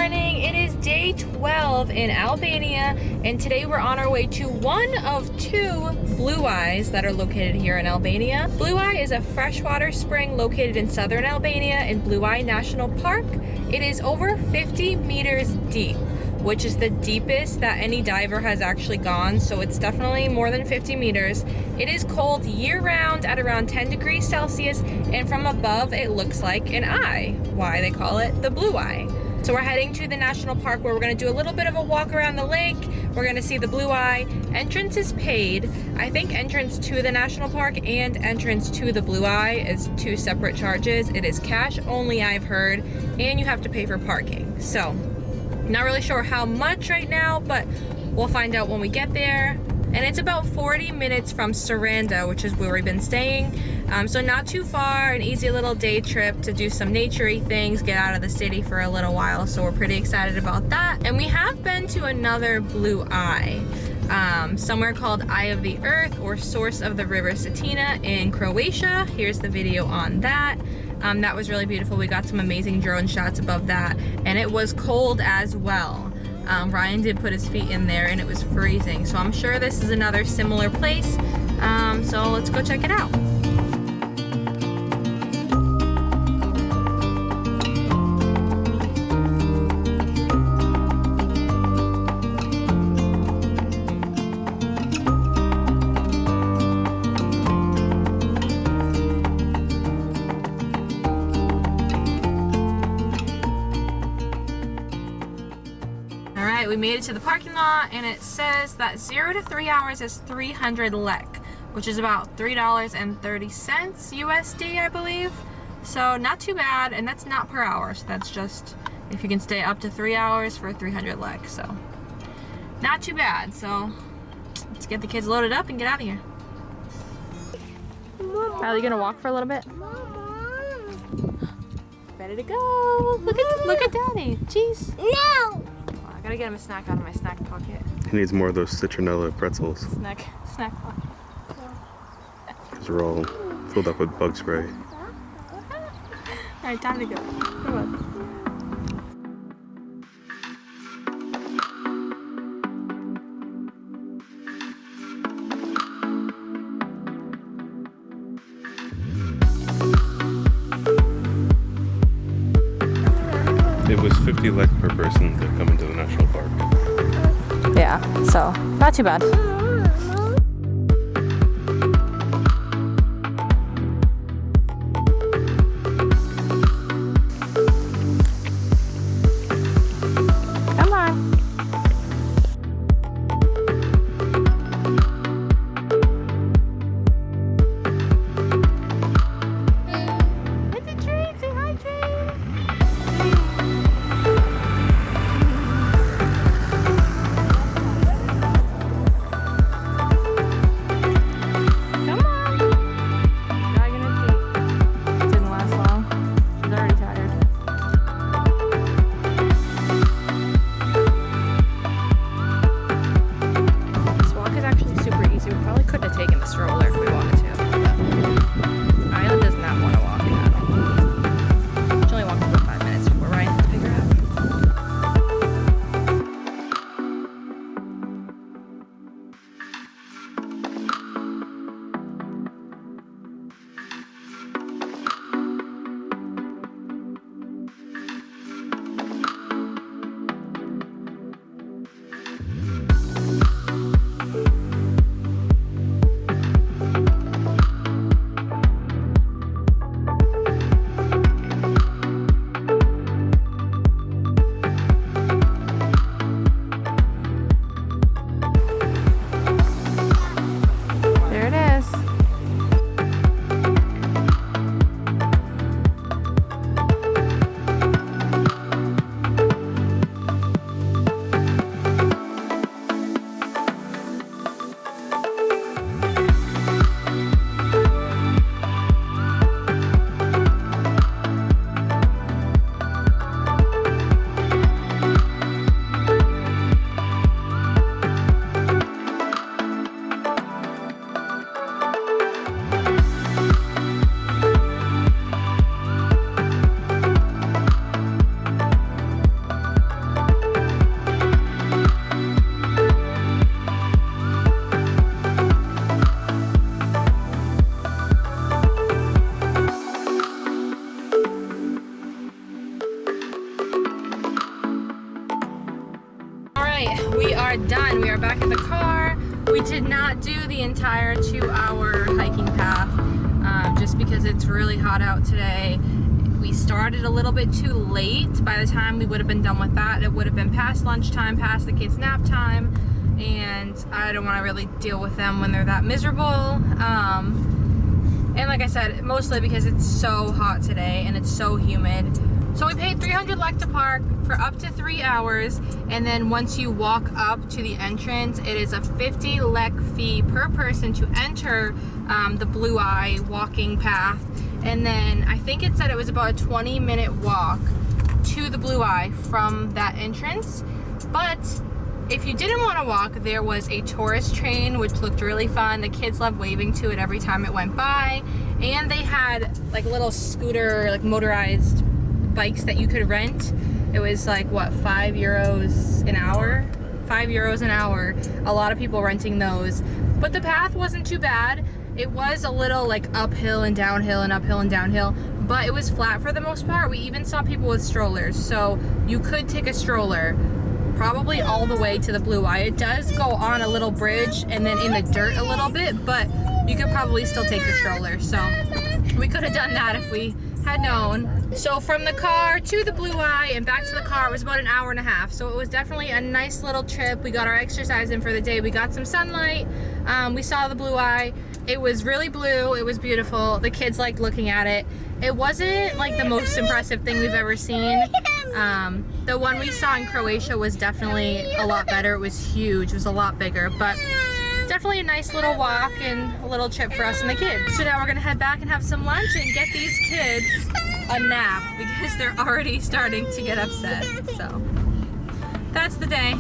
morning. It is day 12 in Albania, and today we're on our way to one of two blue eyes that are located here in Albania. Blue Eye is a freshwater spring located in southern Albania in Blue Eye National Park. It is over 50 meters deep, which is the deepest that any diver has actually gone, so it's definitely more than 50 meters. It is cold year-round at around 10 degrees Celsius, and from above it looks like an eye, why they call it the Blue Eye. So we're heading to the national park where we're gonna do a little bit of a walk around the lake. We're gonna see the Blue Eye. Entrance is paid. I think entrance to the national park and entrance to the Blue Eye is two separate charges. It is cash only, I've heard, and you have to pay for parking. So, not really sure how much right now, but we'll find out when we get there. And it's about 40 minutes from Sarandë, which is where we've been staying. So not too far, an easy little day trip to do some nature-y things, get out of the city for a little while. So we're pretty excited about that. And we have been to another Blue Eye, somewhere called Eye of the Earth or Source of the River Cetina in Croatia. Here's the video on that. That was really beautiful. We got some amazing drone shots above that, and it was cold as well. Ryan did put his feet in there and it was freezing. So I'm sure this is another similar place. So let's go check it out. We made it to the parking lot, and it says that 0 to 3 hours is 300 lek, which is about $3.30 USD, I believe. So not too bad, and that's not per hour. So that's just if you can stay up to 3 hours for 300 lek. So not too bad. So let's get the kids loaded up and get out of here. Are you gonna walk for a little bit? Ready to go? Look at Daddy. Jeez. No. I gotta get him a snack out of my snack pocket. He needs more of those citronella pretzels. Snack pocket. Because we're all filled up with bug spray. Alright, time to go. Come on. It was 50 lek per person to come into the national park. Yeah, so not too bad. Come on. It's a treat. Say hi, treat. are done. We are back in the car. We did not do the entire 2-hour hiking path just because it's really hot out today. We started a little bit too late. By the time we would have been done with that, it would have been past lunchtime, past the kids' nap time, and I don't want to really deal with them when they're that miserable. And like I said, mostly because it's so hot today and it's so humid. So we paid 300 lek to park for up to 3 hours, and then once you walk up to the entrance, it is a 50 lek fee per person to enter the Blue Eye walking path. And then I think it said it was about a 20-minute walk to the Blue Eye from that entrance. But if you didn't want to walk, there was a tourist train, which looked really fun. The kids loved waving to it every time it went by. And they had like little scooter, like motorized bikes that you could rent. It was like, what, €5 an hour? €5 an hour. A lot of people renting those. But the path wasn't too bad. It was a little like uphill and downhill and uphill and downhill, but it was flat for the most part. We even saw people with strollers, so you could take a stroller probably all the way to the Blue Eye. It does go on a little bridge and then in the dirt a little bit, but you could probably still take the stroller. So we could have done that if we had known. So from the car to the Blue Eye and back to the car was about an hour and a half. So it was definitely a nice little trip. We got our exercise in for the day. We got some sunlight. We saw the Blue Eye. It was really blue. It was beautiful. The kids liked looking at it. It wasn't like the most impressive thing we've ever seen. The one we saw in Croatia was definitely a lot better. It was huge. It was a lot bigger, but definitely a nice little walk and a little trip for us and the kids. So now we're gonna head back and have some lunch and get these kids a nap because they're already starting to get upset. So that's the day.